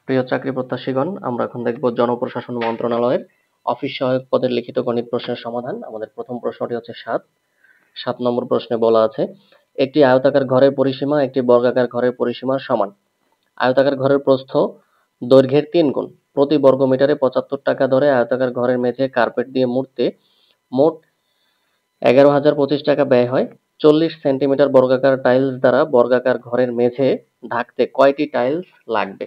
প্রিয় চাকরি প্রত্যাশীগণ, আমরা এখন দেখব জনপ্রশাসন মন্ত্রণালয়ের অফিস সহায়ক পদের লিখিত গণিত প্রশ্নের সমাধান। আমাদের প্রথম প্রশ্নটি হচ্ছে ৭ নম্বর প্রশ্নে বলা আছে, একটি আয়তাকার ঘরের পরিসীমা একটি বর্গাকার ঘরের পরিসীমার সমান। আয়তাকার ঘরের প্রস্থ দৈর্ঘ্যের ৩ গুণ। প্রতি বর্গ মিটারে ৭৫ টাকা দরে আয়তাকার ঘরের মেঝে কার্পেট দিয়ে মুড়তে মোট ১১,০২৫ টাকা ব্যয় হয়। ৪০ সেন্টিমিটার বর্গাকার টাইলস দ্বারা বর্গাকার ঘরের মেঝে ঢাকতে কয়টি টাইলস লাগবে?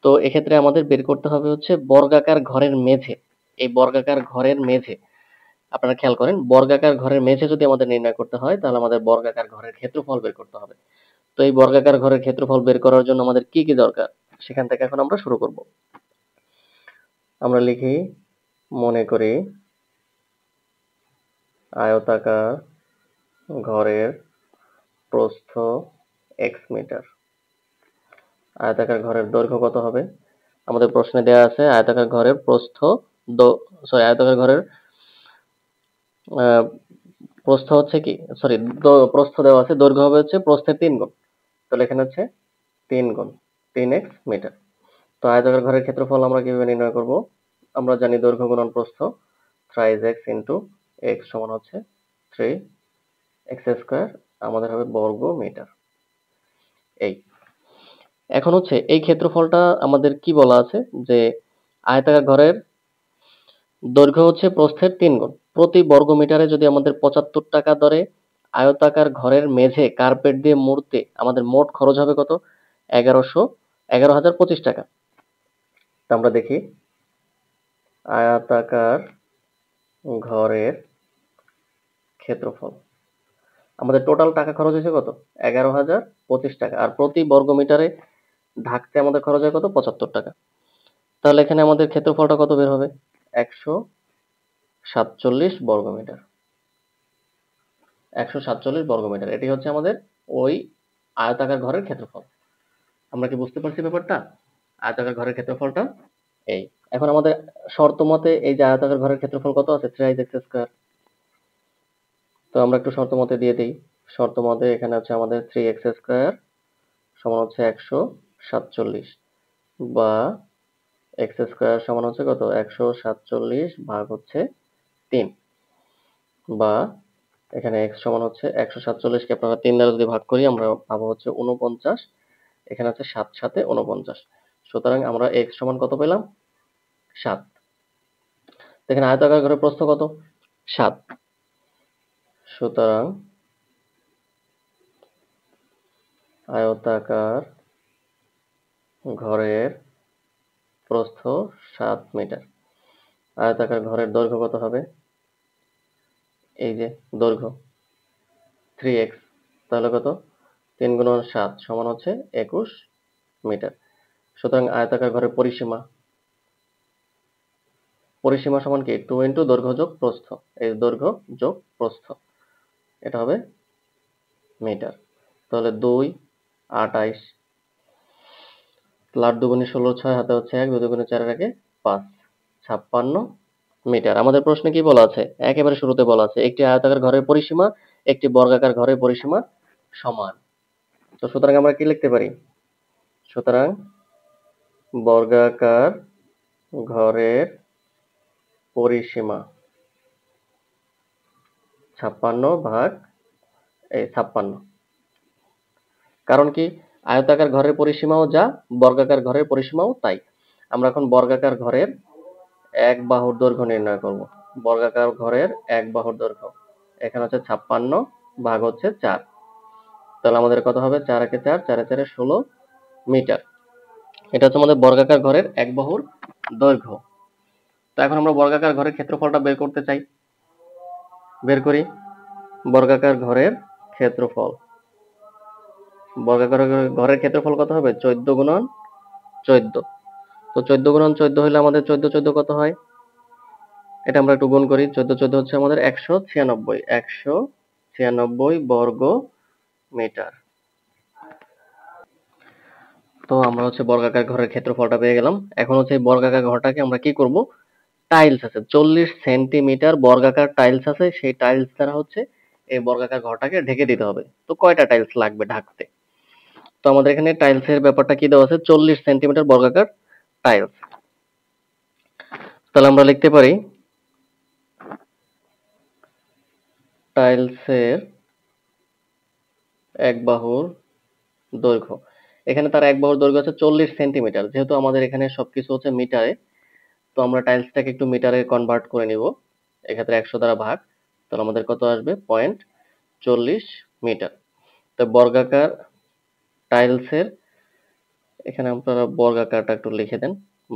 তো এক্ষেত্রে আমাদের বের করতে হবে হচ্ছে বর্গাকার ঘরের মেঝে। এই বর্গাকার ঘরের মেঝে, আপনারা খেয়াল করেন, বর্গাকার ঘরের মেঝে যদি আমাদের নির্ণয় করতে হয় তাহলে আমাদের বর্গাকার ঘরের ক্ষেত্রফল বের করতে হবে। তো এই বর্গাকার ঘরের ক্ষেত্রফল বের করার জন্য আমাদের কি কি দরকার সেখান থেকে এখন আমরা শুরু করব। আমরা লিখি, মনে করি আয়তাকার ঘরের প্রস্থ এক্স মিটার। আয়তাকার ঘরের দৈর্ঘ্য কত হবে? আমাদের প্রশ্নে দেওয়া আছে আয়তাকার ঘরের প্রস্থ আয়তাকার ঘরের প্রস্থ হচ্ছে কি, প্রস্থ দেওয়া আছে, দৈর্ঘ্য হবে হচ্ছে প্রস্থের ৩ গুণ। তাহলে এখানে হচ্ছে ৩ গুণ 3x মিটার। তো আয়তাকার ঘরের ক্ষেত্রফল আমরা কিভাবে নির্ণয় করব? আমরা জানি দৈর্ঘ্য গুণন প্রস্থ, থ্রাইস x ইন্টু x সমান হচ্ছে 3x স্কয়ার, আমাদের হবে বর্গ মিটার। এই এখন হচ্ছে এই ক্ষেত্রফলটা আমাদের কি বলা আছে যে আয়তাকার ঘরের দৈর্ঘ্য হচ্ছে প্রস্থের ৩ গুণ। প্রতি বর্গ মিটারে যদি আমাদের ৭৫ টাকা দরে আয়তাকার ঘরের মেঝে কার্পেট দিয়ে মুড়তে আমাদের মোট খরচ হবে কত? ১১,০২৫ টাকা। তা আমরা দেখি আয়তাকার ঘরের ক্ষেত্রফল, আমাদের টোটাল টাকা খরচ হয়েছে কত? ১১,০২৫ টাকা। আর প্রতি বর্গ মিটারে ঢাকতে আমাদের খরচ হয় কত? ৭৫ টাকা। তাহলে এখানে আমাদের ক্ষেত্রফলটা কত বের হবে? ১৪৭ বর্গ মিটার। ১৪৭ বর্গ মিটার, এটি হচ্ছে আমাদের ওই আয়তাকার ঘরের ক্ষেত্রফল। আমরা কি বুঝতে পারছি ব্যাপারটা? আয়তাকার ঘরের ক্ষেত্রফলটা এই। এখন আমাদের শর্ত মতে এই যে আয়তাকার ঘরের ক্ষেত্রফল কত আছে? 3x square. তো আমরা একটু শর্ত মতে দিয়ে দিই। শর্ত মতে এখানে আছে আমাদের 3x স্কয়ার সমান হচ্ছে 147, বা x স্কয়ার সমান হচ্ছে কত? 147 ভাগ হচ্ছে 3, বা এখানে x সমান হচ্ছে 147 কে আপনারা 3 দ্বারা যদি ভাগ করি আমরা পাবো হচ্ছে 49, এখানে আছে 7 সাথে 49। সুতরাং আমরা x সমান কত পেলাম? 7। দেখেন আয়তাকার ঘরের প্রস্থ কত? 7। সুতরাং আয়তাকার ঘরের প্রস্থ 7 মিটার। আয়তাকার ঘরের দৈর্ঘ্য কত হবে? এই যে দৈর্ঘ্য 3x, তাহলে কত? 3 গুণন 7 সমান হচ্ছে 21 মিটার। সুতরাং আয়তাকার ঘরের পরিসীমা সমান কি? 2 ইন্টু দৈর্ঘ্য যোগ প্রস্থ। এই দৈর্ঘ্য যোগ প্রস্থ, এটা হবে মিটার। তাহলে 2 28, 8 দুগুণে 16, 6 হাতে হচ্ছে 1, 2 দুগুণে 4 এর আগে 5, 56 মিটার। আমাদের প্রশ্নে কি বলা আছে? একেবারে শুরুতে বলা আছে একটি আয়তাকার ঘরের পরিসীমা একটি বর্গাকার ঘরের পরিসীমা সমান। তো সুতরাং আমরা কি লিখতে পারি? সুতরাং বর্গাকার ঘরের পরিসীমা 56 ভাগ 56। কারণ কি? আয়তাকার ঘরের পরিসীমাও যা, বর্গাকার ঘরের পরিসীমাও তাই। আমরা এখন বর্গাকার ঘরের এক বাহুর দৈর্ঘ্য নির্ণয় করব। বর্গাকার ঘরের এক বাহুর দৈর্ঘ্য এখানে হচ্ছে 56 ভাগ হচ্ছে 4। তাহলে আমাদের কত হবে? 4 একে 4, 4 এ 4 16 মিটার। এটা হচ্ছে আমাদের বর্গাকার ঘরের এক বাহুর দৈর্ঘ্য। তো এখন আমরা বর্গাকার ঘরের ক্ষেত্রফলটা বের করতে চাই। বের করি বর্গাকার ঘরের ক্ষেত্রফল। বর্গাকার ঘরের ক্ষেত্রফল কত হবে? 14 গুণন 14। তো 14 গুণন 14 হলে আমাদের 14 14 কত হয়? এটা আমরা একটু গুণ করি। 14 14 হচ্ছে আমাদের 196, 196 বর্গ মিটার। তো আমরা হচ্ছে বর্গাকার ঘরের ক্ষেত্রফলটা পেয়ে গেলাম। এখন হচ্ছে এই বর্গাকার ঘরটাকে আমরা কি করব? টাইলস আছে 40 সেন্টিমিটার বর্গাকার টাইলস আছে, সেই টাইলস দ্বারা হচ্ছে এই বর্গাকার ঘরটাকে ঢেকে দিতে হবে। তো কয়টা টাইলস লাগবে ঢাকতে? তো আমাদের এখানে টাইলসের ব্যাপারটা কি দেওয়া আছে, 40 সেন্টিমিটার বর্গাকার টাইলস। তাহলে আমরা লিখতে পারি টাইলসের এক বাহুর দৈর্ঘ্য। এখানে তার এক বাহুর দৈর্ঘ্য হচ্ছে 40 সেন্টিমিটার। যেহেতু আমাদের এখানে সবকিছু হচ্ছে মিটারে, তো আমরা টাইলসটাকে একটু মিটারে কনভার্ট করে নিব। এক্ষেত্রে 100 দ্বারা ভাগ, তাহলে আমাদের কত আসবে, 0.40 মিটার। তো বর্গাকার টাইলসের, এখানে আপনারা বর্গাকারটা একটু লিখে দেন।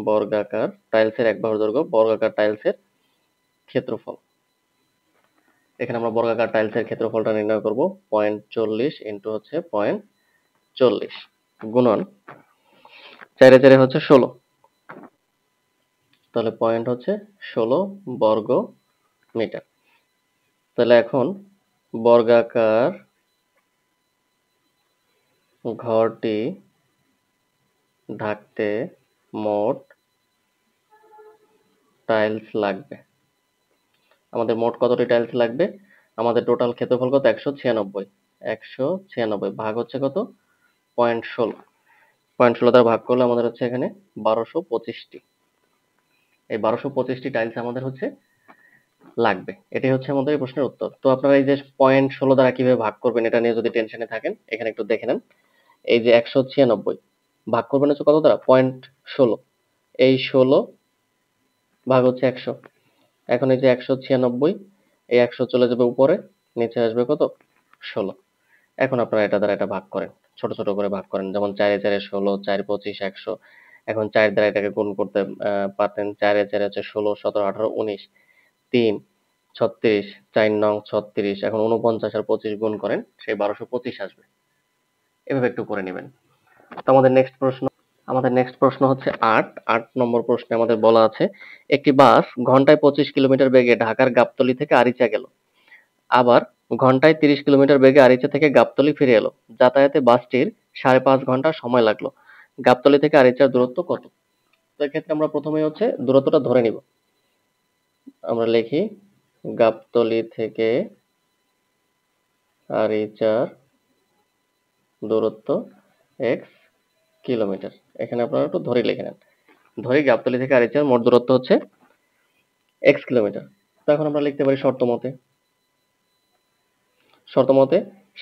বর্গাকার টাইলসের এক বাহুর দৈর্ঘ্য, বর্গাকার টাইলসের ক্ষেত্রফল। এখানে আমরা বর্গাকার টাইলসের ক্ষেত্রফলটা নির্ণয় করব। 0.40 ইন্টু হচ্ছে 0.40 গুণন 4 4 হচ্ছে 16, তাহলে পয়েন্ট হচ্ছে 16 বর্গ মিটার। তাহলে এখন বর্গাকার ঘরটি ঢাকতে মোট টাইলস লাগবে। আমাদের মোট কতটি টাইলস লাগবে, আমাদের টোটাল ক্ষেত্রফল কত, 196। 196 ভাগ হচ্ছে কত, 0.16। 0.16 দ্বারা ভাগ করলে আমাদের হচ্ছে এখানে 1225টি। এই 1225টি টাইলস আমাদের হচ্ছে লাগবে। এটাই হচ্ছে আমাদের এই প্রশ্নের উত্তর। তো আপনারা এই যে 0.16 দ্বারা কিভাবে ভাগ করবেন এটা নিয়ে যদি টেনশনে থাকেন, এখানে একটু দেখে নেন। এই যে 196 ভাগ করবেন হচ্ছে কত দ্বারা, 0.16। এই 16 ভাগ হচ্ছে 100। এখন এই যে 196, এই 100 চলে যাবে উপরে, নিচে আসবে কত, 16। এখন আপনারা এটা দ্বারা এটা ভাগ করেন, ছোট ছোট করে ভাগ করেন। যেমন 4 এ 4 16, 4 25 100। এখন 4 দ্বারা এটাকে গুণ করতে পারতেন। 4 এ 4 হচ্ছে 16 17 18 19, 3 36, 4 নং 36। এখন 49 আর 25 গুণ করেন, সেই 1225 আসবে। এভাবে একটু করে নেবেন। তো আমাদের নেক্সট প্রশ্ন হচ্ছে 8 নম্বর প্রশ্নে আমাদের বলা আছে, একটি বাস ঘন্টায় 25 কিলোমিটার বেগে ঢাকার গাবতলী থেকে আরিচা গেল, আবার ঘন্টায় 30 কিলোমিটার বেগে আরিচা থেকে গাবতলী ফিরে এলো। যাতায়াতে বাসটির 5.5 ঘন্টা সময় লাগলো। গাবতলী থেকে আরিচার দূরত্ব কত? তো এক্ষেত্রে আমরা প্রথমেই হচ্ছে দূরত্বটা ধরে নিব। আমরা লিখি গাবতলী থেকে আরিচার দূরত্ব x কিলোমিটার। এখানে আপনারা একটু ধরে লিখে নেন। ধরি গাবতলী থেকে আরিচার মোট দূরত্ব হচ্ছে x কিলোমিটার। তো এখন আমরা লিখতে পারি শর্ত মতে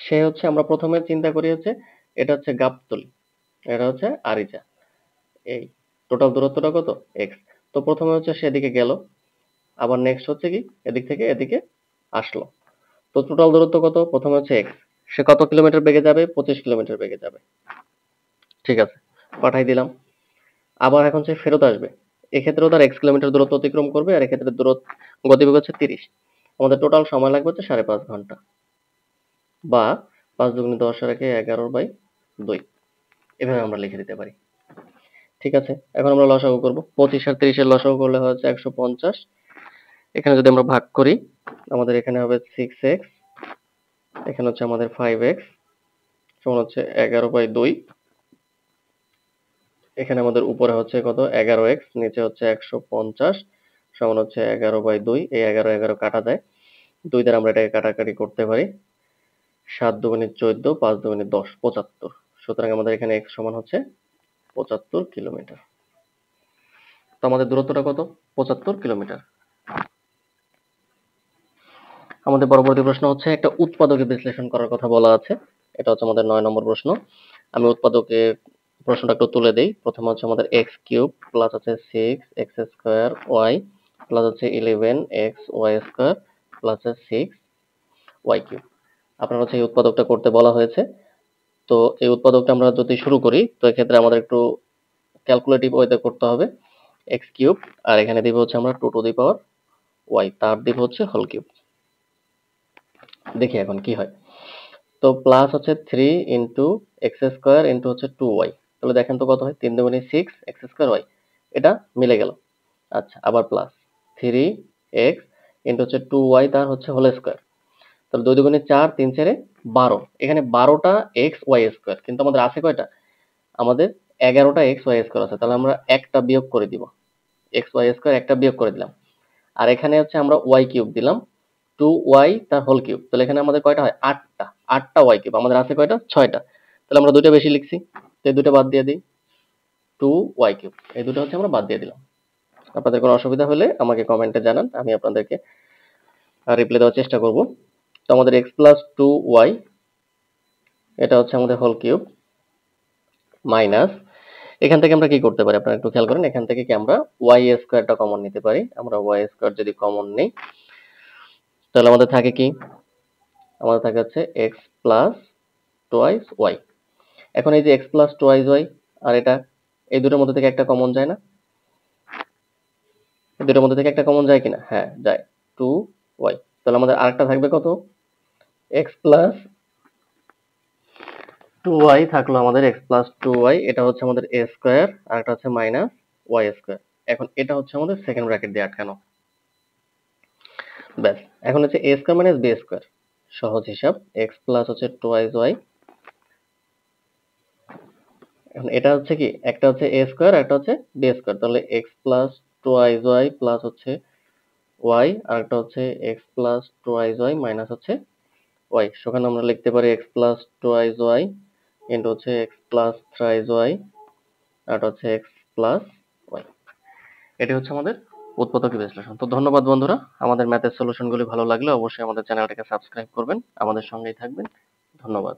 সে হচ্ছে, আমরা প্রথমে চিন্তা করি হচ্ছে এটা হচ্ছে গাবতলী, এটা হচ্ছে আরিচা, এই টোটাল দূরত্বটা কত, x। তো প্রথমে হচ্ছে সেদিকে গেল, আবার নেক্সট হচ্ছে কি এদিক থেকে এদিকে আসলো। তো টোটাল দূরত্ব কত, প্রথমে হচ্ছে x, সে কত কিলোমিটার বেগে যাবে, 25 কিলোমিটার বেগে যাবে। ঠিক আছে, পাঠাই দিলাম। আবার এখন সে ফেরত আসবে, এক্ষেত্রেও তার x কিলোমিটার দূরত্ব অতিক্রম করবে, আর এক্ষেত্রে গতিবেগ হচ্ছে 30। আমাদের টোটাল সময় লাগবে হচ্ছে 5.5 ঘন্টা, বা 5 দুগুণে 10 আর একে 11/2। এভাবে আমরা লিখে দিতে পারি। ঠিক আছে, এখন আমরা লসাগু করব। 25 আর 30 এর লসাগু করলে হচ্ছে 150। এখানে যদি আমরা ভাগ করি, আমাদের এখানে হবে 6x, এখানে হচ্ছে আমাদের 5x সমান হচ্ছে 11/2। এখানে আমাদের উপরে হচ্ছে কত, 11x, নিচে হচ্ছে 150 সমান হচ্ছে 11/2। এই 11 11 কাটা যায়, 2 দ্বারা আমরা এটাকে কাটাকাটি করতে পারি। 7 দুগুণে 14, 5 দুগুণে 10, 75। সুতরাং আমাদের এখানে x সমান হচ্ছে 75 কিলোমিটার। তো আমাদের দূরত্বটা কত, 75 কিলোমিটার। আমাদের পরবর্তী প্রশ্ন হচ্ছে, একটা উৎপাদকে বিশ্লেষণ করার কথা বলা আছে। এটা হচ্ছে আমাদের 9 নম্বর প্রশ্ন। আমি উৎপাদকের প্রশ্নটা একটু তুলে দেই। প্রথমে হচ্ছে আমাদের x কিউব প্লাস হচ্ছে 6x স্কয়ার y প্লাস হচ্ছে 11x y square plus 6y cube. আপনার হচ্ছে এই উৎপাদকটা করতে বলা হয়েছে। তো এই উৎপাদকটা আমরা যদি শুরু করি, তো এক্ষেত্রে আমাদের একটু ক্যালকুলেটিভ ওয়েতে করতে হবে। x কিউব, আর এখানে দিব হচ্ছে আমরা 2 টু দি পাওয়ার y, তার দিব হচ্ছে হোল কিউব। দেখি এখন কি হয়। তো প্লাস হচ্ছে 3 ইন্টু এক্স স্কোয়ার ইন্টু হচ্ছে 2y। তাহলে দেখেন তো কত হয়, 3 দুগুণে 6 এক্স স্কোয়ার y, এটা মিলে গেল। আচ্ছা, আবার প্লাস 3x ইন্টু হচ্ছে 2y তার হচ্ছে হোল স্কোয়ার। তাহলে 2 দুগুণে 4, 3 4 12। এখানে 12টা এক্স ওয়াই স্কোয়ার, কিন্তু আমাদের আছে কয়টা, আমাদের 11টা এক্স ওয়াই স্কোয়ার আছে। তাহলে আমরা একটা বিয়োগ করে দিব, এক্স ওয়াই স্কোয়ার একটা বিয়োগ করে দিলাম। আর এখানে হচ্ছে আমরা ওয়াই কিউব দিলাম, 2y তার হোল কিউব। তাহলে এখানে আমাদের কয়টা হয়, 8টা ওয়াই কিউব। আমাদের আছে কয়টা, 6টা। তাহলে আমরা দুইটা বেশি লিখছি, তো এই দুটো বাদ দিয়ে দিই, 2y³ এই দুটো হচ্ছে আমরা বাদ দিয়ে দিলাম। আপনাদের কোনো অসুবিধা হলে আমাকে কমেন্টে জানান, আমি আপনাদেরকে রিপ্লাই দেওয়ার চেষ্টা করব। তো আমাদের x প্লাস 2y এটা হচ্ছে আমাদের হোল কিউব মাইনাস, এখান থেকে আমরা কি করতে পারি আপনারা একটু খেয়াল করেন, এখান থেকে কি আমরা y স্কয়ারটা কমন নিতে পারি। আমরা y স্কয়ার যদি কমন নেই তাহলে আমাদের থাকে কি, আমাদের থাকে হচ্ছে x প্লাস টোয়াইস y। এখন এই যে x প্লাস টোয়াইস y আর এটা, এই দুটোর মধ্যে থেকে একটা কমন যায় না? এই দুটোর মধ্যে থেকে একটা কমন যায় কিনা? হ্যাঁ যায়, 2y। তাহলে আমাদের আরেকটা থাকবে কত, x প্লাস 2y থাকলো আমাদের, x প্লাস 2y এটা হচ্ছে আমাদের a স্কয়ার আর এটা হচ্ছে মাইনাস y স্কয়ার। এখন এটা হচ্ছে আমাদের সেকেন্ড ব্র্যাকেট দিয়ে আটকানো। ব্যাস, এখন হচ্ছে a square minus b square, সহজ হিসাব, x প্লাস হচ্ছে টোয়াইস y। এখন এটা হচ্ছে কি, একটা হচ্ছে a স্কয়ার আর একটা হচ্ছে b স্কয়ার, তাহলে x plus twice y plus হচ্ছে y আর একটা হচ্ছে x plus twice y minus হচ্ছে y। সেখানে আমরা লিখতে পারি x plus twice y into হচ্ছে x প্লাস থ্রাইস y আর এটা হচ্ছে x প্লাস y। এটি হচ্ছে আমাদের উৎপাদকীয় বিশ্লেষণ। তো ধন্যবাদ বন্ধুরা, আমাদের ম্যাথের সলিউশনগুলি ভালো লাগলে অবশ্যই আমাদের চ্যানেলটাকে সাবস্ক্রাইব করবেন, আমাদের সঙ্গেই থাকবেন। ধন্যবাদ।